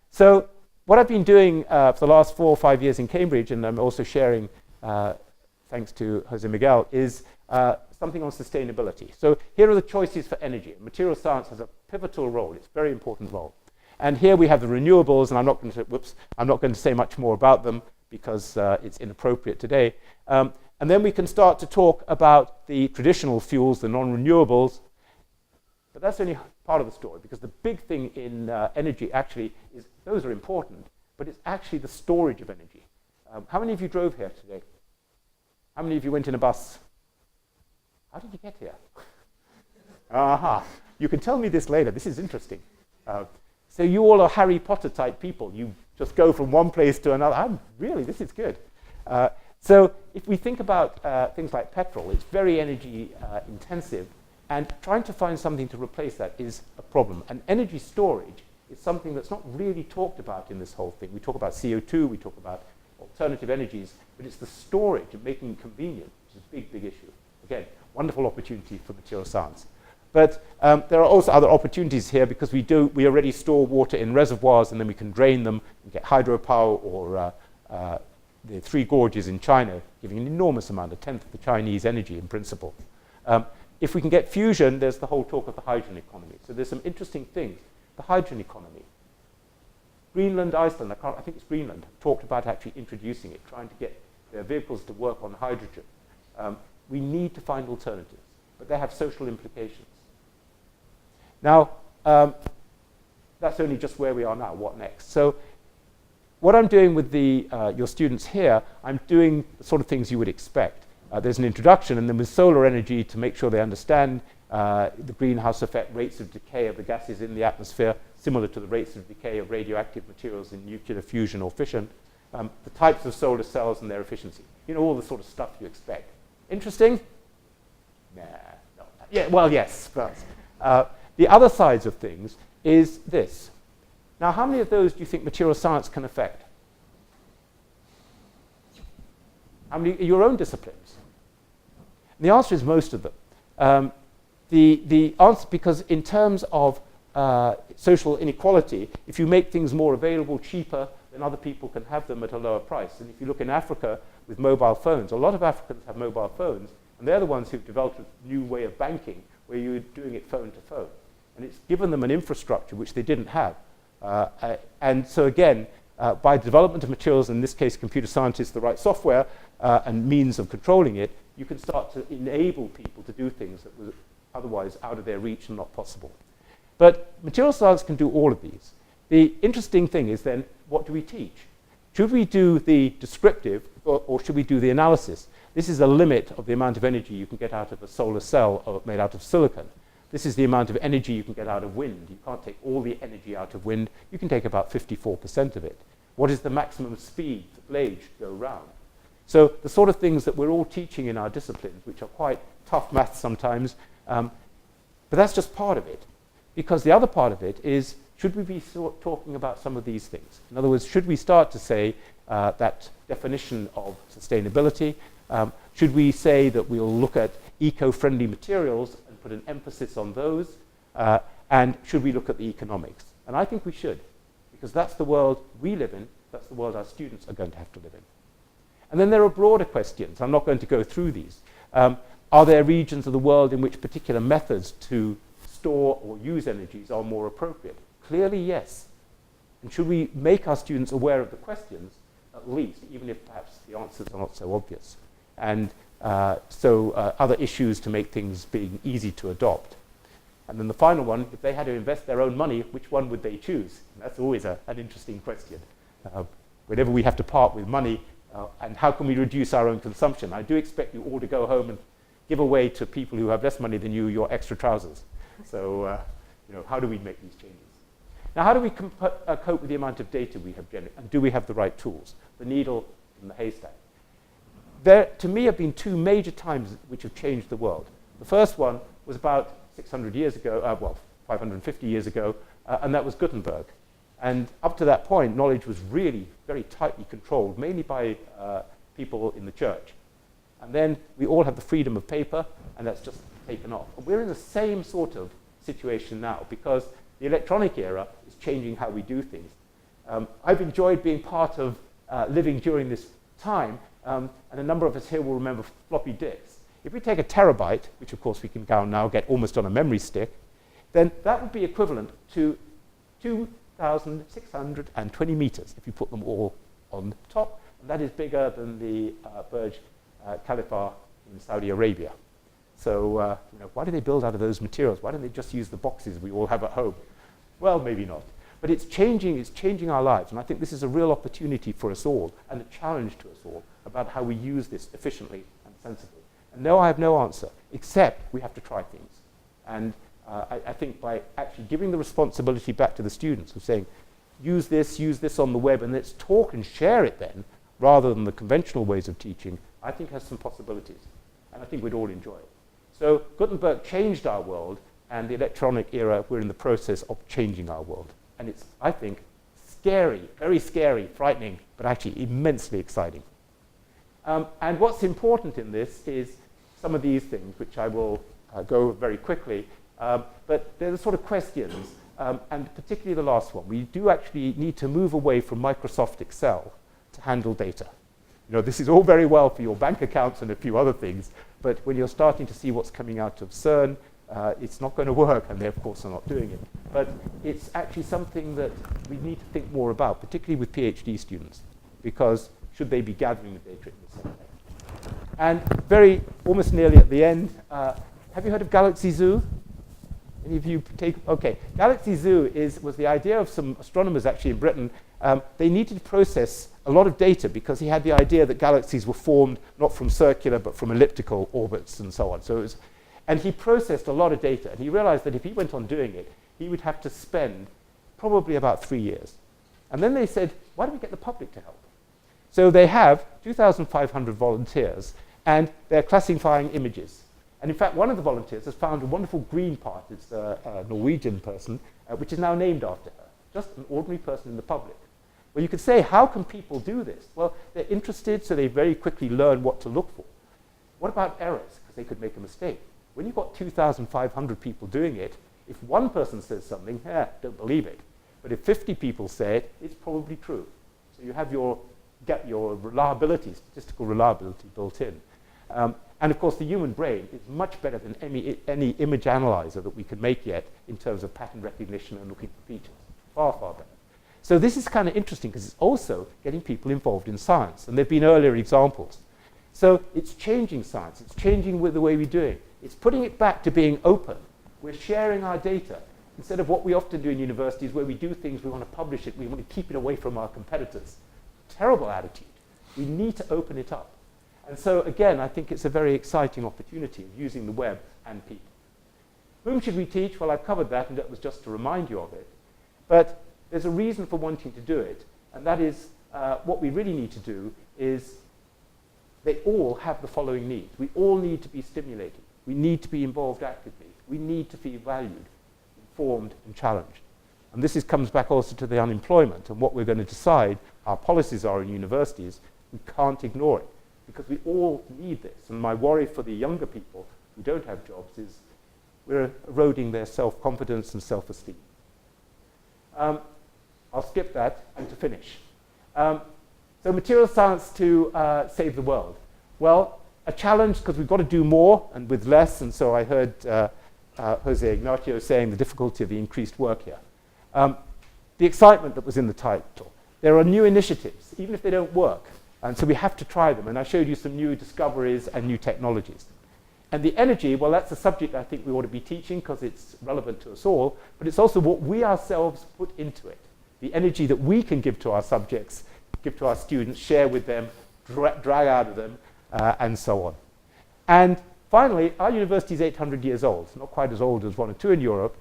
So what I've been doing for the last 4 or 5 years in Cambridge, and I'm also sharing thanks to Jose Miguel, is something on sustainability. So here are the choices for energy. Material science has a pivotal role. It's a very important role. And here we have the renewables, and I'm not going to say much more about them because it's inappropriate today. And then we can start to talk about the traditional fuels, the non-renewables. But that's only part of the story, because the big thing in energy actually is those are important, but it's actually the storage of energy. How many of you drove here today? How many of you went in a bus? How did you get here? Aha. You can tell me this later. This is interesting. So you all are Harry Potter type people. You just go from one place to another. Really, this is good. So if we think about things like petrol, it's very energy intensive, and trying to find something to replace that is a problem. And energy storage is something that's not really talked about in this whole thing. We talk about CO2, we talk about alternative energies, but it's the storage and making it convenient, which is a big, big issue. Again, wonderful opportunity for material science. But there are also other opportunities here, because we already store water in reservoirs, and then we can drain them and get hydropower, or the Three Gorges in China, giving an enormous amount, a tenth of the Chinese energy in principle. If we can get fusion, there's the whole talk of the hydrogen economy. So there's some interesting things. The hydrogen economy. Greenland, Iceland, I think it's Greenland, talked about actually introducing it, trying to get their vehicles to work on hydrogen. We need to find alternatives, but they have social implications. Now, that's only just where we are now. What next? So what I'm doing with your students here, I'm doing the sort of things you would expect. There's an introduction, and then with solar energy to make sure they understand the greenhouse effect, rates of decay of the gases in the atmosphere, similar to the rates of decay of radioactive materials in nuclear fusion or fission, the types of solar cells and their efficiency. You know, all the sort of stuff you expect. Interesting? Nah, no. Yeah, well, yes. But, the other sides of things is this. Now, how many of those do you think material science can affect? How many are your own disciplines? And the answer is most of them. The answer, because in terms of social inequality, if you make things more available, cheaper, then other people can have them at a lower price. And if you look in Africa with mobile phones, a lot of Africans have mobile phones, and they're the ones who've developed a new way of banking where you're doing it phone to phone. And it's given them an infrastructure which they didn't have. And so again, by development of materials, in this case computer scientists, the right software and means of controlling it, you can start to enable people to do things that were otherwise out of their reach and not possible. But material science can do all of these. The interesting thing is then, what do we teach? Should we do the descriptive, or should we do the analysis? This is a limit of the amount of energy you can get out of a solar cell made out of silicon. This is the amount of energy you can get out of wind. You can't take all the energy out of wind. You can take about 54% of it. What is the maximum speed the blade should go round? So the sort of things that we're all teaching in our disciplines, which are quite tough maths sometimes, but that's just part of it. Because the other part of it is, should we be talking about some of these things? In other words, should we start to say that definition of sustainability? Should we say that we'll look at eco-friendly materials and put an emphasis on those? And should we look at the economics? And I think we should, because that's the world we live in, that's the world our students are going to have to live in. And then there are broader questions. I'm not going to go through these. Are there regions of the world in which particular methods to store or use energies are more appropriate? Clearly, yes. And should we make our students aware of the questions, at least, even if perhaps the answers are not so obvious? And other issues to make things being easy to adopt. And then the final one, if they had to invest their own money, which one would they choose? And that's always an interesting question. Whenever we have to part with money, and how can we reduce our own consumption? I do expect you all to go home and give away to people who have less money than you your extra trousers. So, how do we make these changes? Now, how do we cope with the amount of data we have generated? And do we have the right tools? The needle in the haystack. There, to me, have been two major times which have changed the world. The first one was about 600 years ago, 550 years ago, and that was Gutenberg. And up to that point, knowledge was really very tightly controlled, mainly by people in the church. And then we all have the freedom of paper, and that's just taken off. And we're in the same sort of situation now, because the electronic era is changing how we do things. I've enjoyed being part of living during this time, and a number of us here will remember floppy disks. If we take a terabyte, which of course we can now get almost on a memory stick, then that would be equivalent to 2,620 meters if you put them all on top. And that is bigger than the Burj Khalifa in Saudi Arabia. So why do they build out of those materials? Why don't they just use the boxes we all have at home? Well, maybe not. But it's changing our lives. And I think this is a real opportunity for us all and a challenge to us all about how we use this efficiently and sensibly. And no, I have no answer, except we have to try things. And I think by actually giving the responsibility back to the students of saying, use this on the web, and let's talk and share it then, rather than the conventional ways of teaching, I think has some possibilities. And I think we'd all enjoy it. So Gutenberg changed our world, and the electronic era, we're in the process of changing our world. And it's, I think, scary, very scary, frightening, but actually immensely exciting. And what's important in this is some of these things, which I will go very quickly. But they're the sort of questions, and particularly the last one. We do actually need to move away from Microsoft Excel to handle data. This is all very well for your bank accounts and a few other things, but when you're starting to see what's coming out of CERN, it's not going to work, and they, of course, are not doing it. But it's actually something that we need to think more about, particularly with PhD students, because should they be gathering the data in the same way? And almost nearly at the end, have you heard of Galaxy Zoo? Any of you take, okay. Galaxy Zoo was the idea of some astronomers actually in Britain. They needed to process a lot of data because he had the idea that galaxies were formed not from circular but from elliptical orbits and so on. And he processed a lot of data, and he realized that if he went on doing it, he would have to spend probably about 3 years. And then they said, why don't we get the public to help? So they have 2,500 volunteers, and they're classifying images. And in fact, one of the volunteers has found a wonderful green part. It's a Norwegian person, which is now named after her, just an ordinary person in the public. Well, you could say, how can people do this? Well, they're interested, so they very quickly learn what to look for. What about errors? Because they could make a mistake. When you've got 2,500 people doing it, if one person says something, don't believe it. But if 50 people say it, it's probably true. So you have your reliability, statistical reliability built in. And of course, the human brain is much better than any image analyzer that we can make yet in terms of pattern recognition and looking for features. Far, far better. So this is kind of interesting because it's also getting people involved in science. And there have been earlier examples. So it's changing science. It's changing with the way we do it. It's putting it back to being open. We're sharing our data. Instead of what we often do in universities where we do things, we want to publish it, we want to keep it away from our competitors. Terrible attitude. We need to open it up. And so, again, I think it's a very exciting opportunity of using the web and people. Whom should we teach? Well, I've covered that, and that was just to remind you of it. But there's a reason for wanting to do it, and that is what we really need to do is they all have the following needs. We all need to be stimulated. We need to be involved actively. We need to feel valued, informed, and challenged. And this comes back also to the unemployment and what we're going to decide our policies are in universities. We can't ignore it because we all need this. And my worry for the younger people who don't have jobs is we're eroding their self-confidence and self-esteem. I'll skip that and to finish. So material science to save the world. Well, a challenge because we've got to do more and with less. And so I heard Jose Ignacio saying the difficulty of the increased work here. The excitement that was in the title. There are new initiatives, even if they don't work. And so we have to try them. And I showed you some new discoveries and new technologies. And the energy, well, that's a subject I think we ought to be teaching because it's relevant to us all. But it's also what we ourselves put into it. The energy that we can give to our subjects, give to our students, share with them, drag out of them, and so on. And finally, our university is 800 years old. It's not quite as old as one or two in Europe.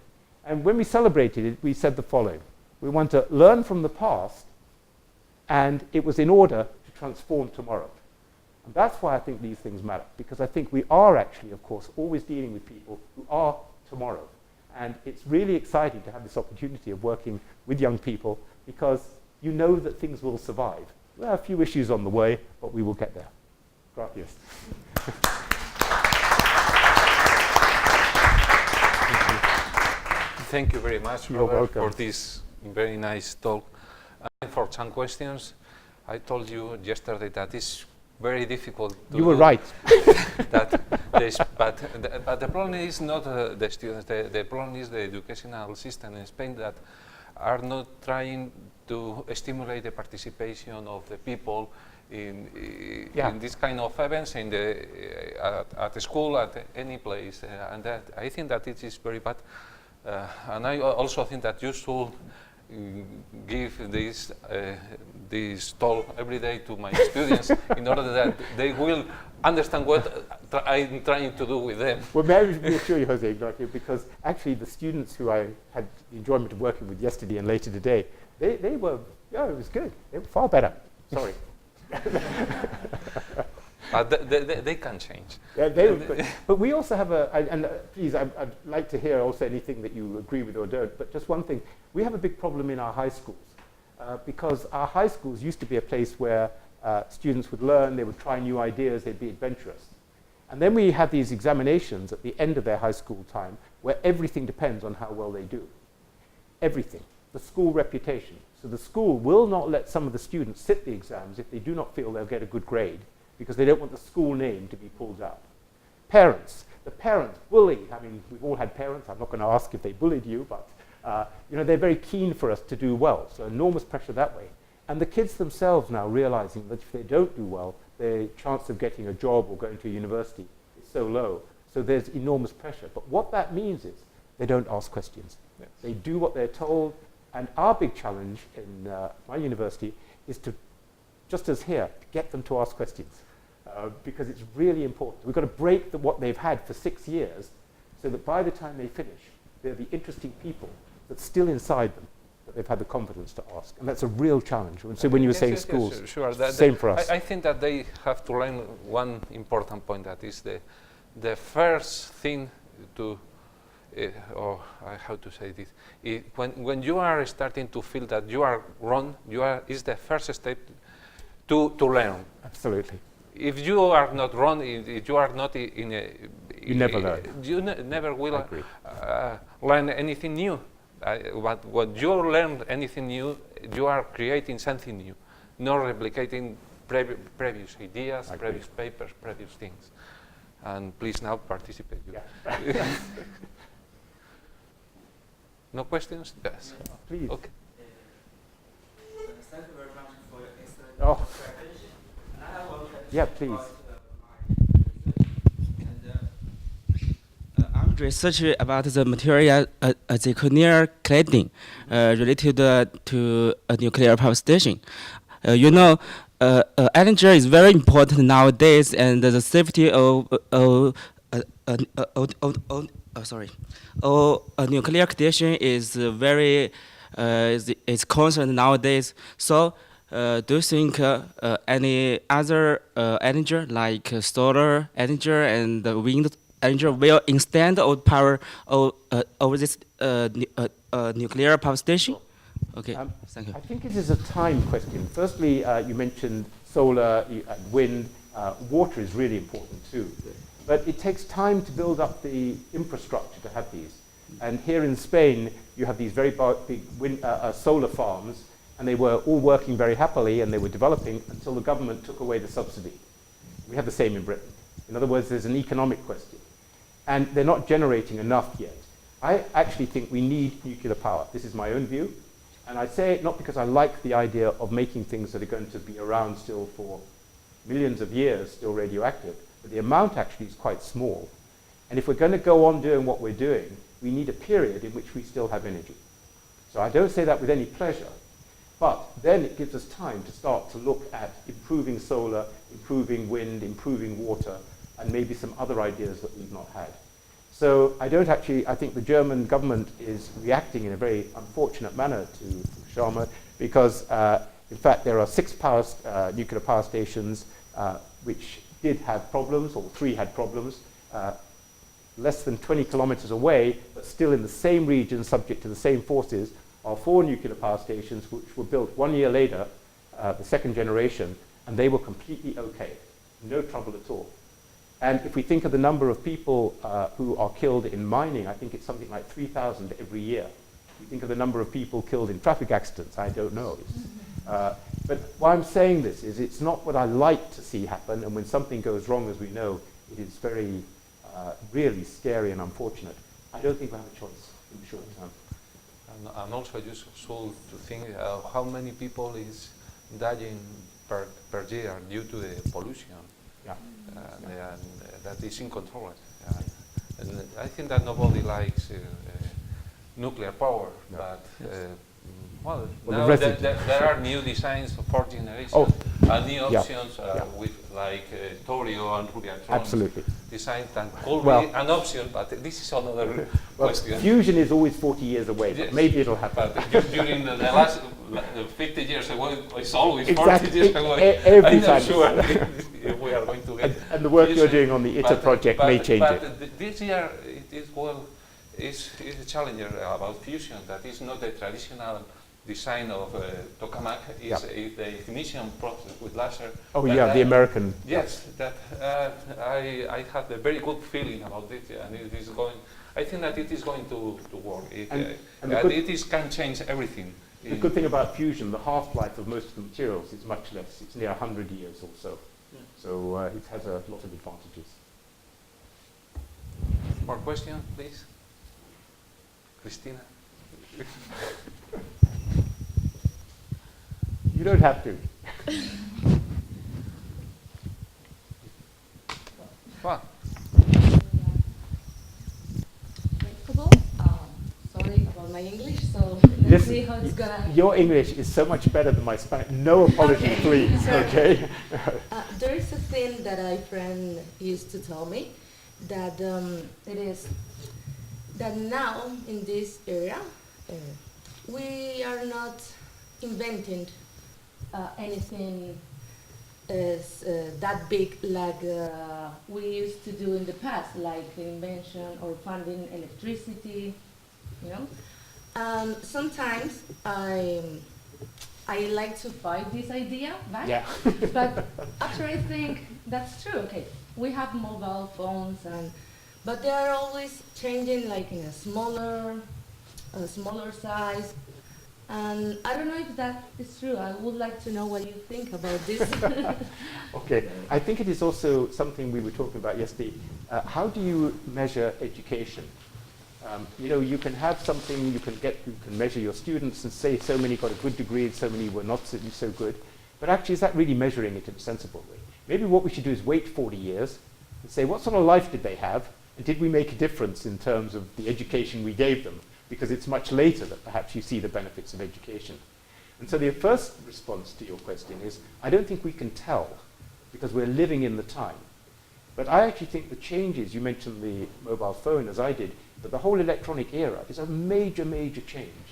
And when we celebrated it, we said the following. We want to learn from the past, and it was in order to transform tomorrow. And that's why I think these things matter, because I think we are actually, of course, always dealing with people who are tomorrow. And it's really exciting to have this opportunity of working with young people because you know that things will survive. There are a few issues on the way, but we will get there. Gracias. Thank you very much, You're Robert, welcome. for this very nice talk. For some questions, I told you yesterday that it's very difficult to You were do right. but the problem is not the students. The problem is the educational system in Spain that are not trying to stimulate the participation of the people in this kind of events in at the school, at any place, and that I think that it is very bad. And I also think that you should give this talk every day to my students in order that they will understand what I'm trying to do with them. Well, may I reassure you, Jose Ignacio, because actually the students who I had the enjoyment of working with yesterday and later today, they were, yeah, it was good. They were far better. Sorry. They can change. Yeah, but we also have please, I'd like to hear also anything that you agree with or don't, but just one thing. We have a big problem in our high schools because our high schools used to be a place where students would learn, they would try new ideas, they'd be adventurous. And then we have these examinations at the end of their high school time where everything depends on how well they do. Everything. The school reputation. So the school will not let some of the students sit the exams if they do not feel they'll get a good grade, because they don't want the school name to be pulled out. Parents. The parents bully. I mean, we've all had parents. I'm not going to ask if they bullied you, but you know, they're very keen for us to do well. So enormous pressure that way. And the kids themselves now realizing that if they don't do well, their chance of getting a job or going to a university is so low. So there's enormous pressure. But what that means is they don't ask questions. Yes. They do what they're told. And our big challenge in my university is to, just as here, to get them to ask questions. Because it's really important. We've got to break what they've had for 6 years so that by the time they finish, they're the interesting people that's still inside them that they've had the confidence to ask. And that's a real challenge. And so when you were saying schools, sure. Same for us. I think that they have to learn one important point, that is the first thing to, or how to say this, when you are starting to feel that you are wrong, is the first step to learn. Absolutely. If you are not wrong, if you are not in a... You never learn. You never will learn anything new. But when you learn anything new, you are creating something new, not replicating previous ideas, previous papers, previous things. And please now participate. Yeah. No questions? Yes. Please. Okay. Thank you very much for your excellent presentation. And I have one question. Yeah, please. I'm researching about the material zirconia cladding related to a nuclear power station. You know, energy is very important nowadays, and the safety of a nuclear condition is very is concerned nowadays. So, do you think any other energy like solar energy and wind energy will extend our power over this nuclear power station? Okay, thank you. I think it is a time question. Firstly, you mentioned solar and wind. Water is really important too. But it takes time to build up the infrastructure to have these. And here in Spain, you have these very big solar farms, and they were all working very happily, and they were developing until the government took away the subsidy. We have the same in Britain. In other words, there's an economic question. And they're not generating enough yet. I actually think we need nuclear power. This is my own view. And I say it not because I like the idea of making things that are going to be around still for millions of years, still radioactive, but the amount actually is quite small. And if we're going to go on doing what we're doing, we need a period in which we still have energy. So I don't say that with any pleasure, but then it gives us time to start to look at improving solar, improving wind, improving water, and maybe some other ideas that we've not had. So I think the German government is reacting in a very unfortunate manner to Fukushima because, in fact, there are 6 nuclear power stations which did have problems, or 3 had problems, less than 20 kilometers away, but still in the same region, subject to the same forces, are 4 nuclear power stations which were built 1 year later, the second generation, and they were completely okay. No trouble at all. And if we think of the number of people who are killed in mining, I think it's something like 3,000 every year. If we think of the number of people killed in traffic accidents, I don't know. But why I'm saying this is it's not what I like to see happen, and when something goes wrong, as we know, it is very, really scary and unfortunate. I don't think we have a choice in the short term. And also useful to think how many people is dying per year due to the pollution. Yeah. And that is uncontrolled. And I think that nobody likes nuclear power, No. but Yes. well, Well, now there are new designs for generation and new Yeah. options with like Torio and Rubiatron. Absolutely. Design that could Well- be an option, but this is another Well, question. fusion is always 40 years away, but Yes. maybe it'll happen. But during the last 50 years ago, it's always 40 Exactly. years away. Every I'm not time. sure if we are going to get. And the work you're fusion. doing on the ITER project may change it. But this year, it is is a challenger about fusion that is not the traditional design of tokamak. Is the ignition process with laser. Oh yeah, the American. Yes, that I have a very good feeling about it, and it is going. I think that it is going to work. Can change everything. The good thing about fusion, the half-life of most of the materials is much less. It's near 100 years or so. Yeah. So it has a lot of advantages. More questions, please? Christina? You don't have to. Well, Flexible. Sorry about my English, so let's Listen, see how it's gonna. Your English is so much better than my Spanish. No apology, Okay. please. Okay. There is a thing that a friend used to tell me that it is that now in this era we are not inventing anything as that big like we used to do in the past, like invention or funding electricity, you know. Sometimes I like to fight this idea back, Yeah. but actually I think that's true. Okay, we have mobile phones, but they are always changing, like in a smaller size. And I don't know if that is true. I would like to know what you think about this. Okay. I think it is also something we were talking about yesterday. How do you measure education? You know, you can have something, you can measure your students and say so many got a good degree and so many were not so good. But actually, is that really measuring it in a sensible way? Maybe what we should do is wait 40 years and say, what sort of life did they have? And did we make a difference in terms of the education we gave them? Because it's much later that perhaps you see the benefits of education. And so the first response to your question is, I don't think we can tell because we're living in the time. But I actually think the changes, you mentioned the mobile phone as I did, but the whole electronic era is a major, major change.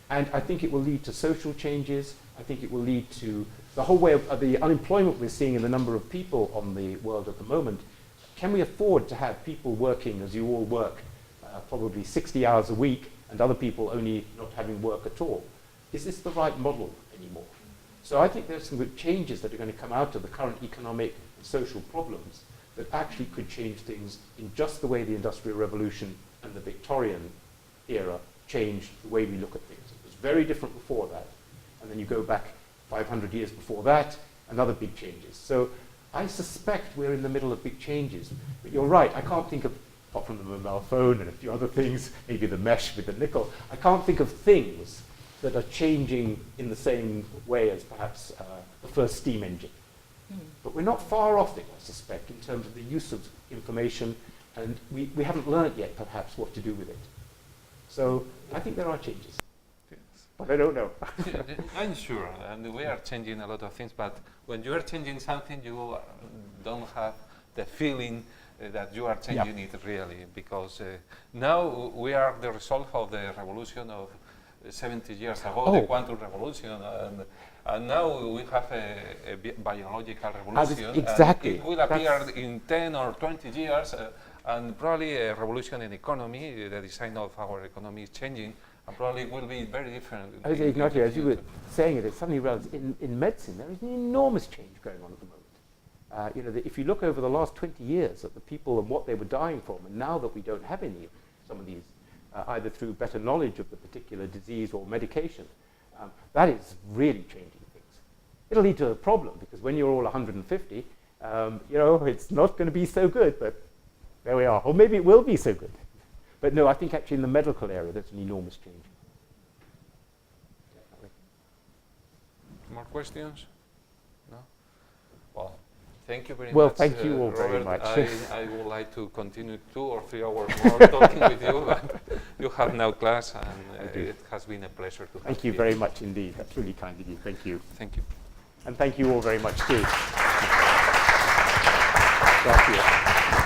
And I think it will lead to social changes. I think it will lead to the whole way of the unemployment we're seeing in the number of people on the world at the moment. Can we afford to have people working as you all work, probably 60 hours a week, and other people only not having work at all? Is this the right model anymore? So I think there's some good changes that are going to come out of the current economic and social problems that actually could change things in just the way the Industrial Revolution and the Victorian era changed the way we look at things. It was very different before that. And then you go back 500 years before that, another big changes. So I suspect we're in the middle of big changes. But you're right, I can't think of, apart from the mobile phone and a few other things, maybe the mesh with the nickel, I can't think of things that are changing in the same way as perhaps the first steam engine. But we're not far off it, I suspect, in terms of the use of information, and we haven't learnt yet, perhaps, what to do with it. So I think there are changes, but I don't know. I'm sure, and we are changing a lot of things, but when you are changing something, you don't have the feeling that you are changing it really, because now we are the result of the revolution of 70 years ago, the quantum revolution, and now we have a biological revolution. Exactly. It will appear in 10 or 20 years, and probably a revolution in economy. The design of our economy is changing, and probably will be very different. Exactly, as you were saying it suddenly realized in medicine there is an enormous change going on at the moment. You know, if you look over the last 20 years at the people and what they were dying from, and now that we don't have any of some of these, either through better knowledge of the particular disease or medication, that is really changing things. It'll lead to a problem, because when you're all 150, you know, it's not going to be so good, but there we are. Or maybe it will be so good. But no, I think actually in the medical area, that's an enormous change. More questions? No? Well, thank you very Well, much. thank you all very Robert. much. I would like to continue 2 or 3 hours more talking with you, but you have now class, and it has been a pleasure to have Thank you very much indeed. That's really kind of you. Thank you. Thank you. And thank you all very much too. Gracias.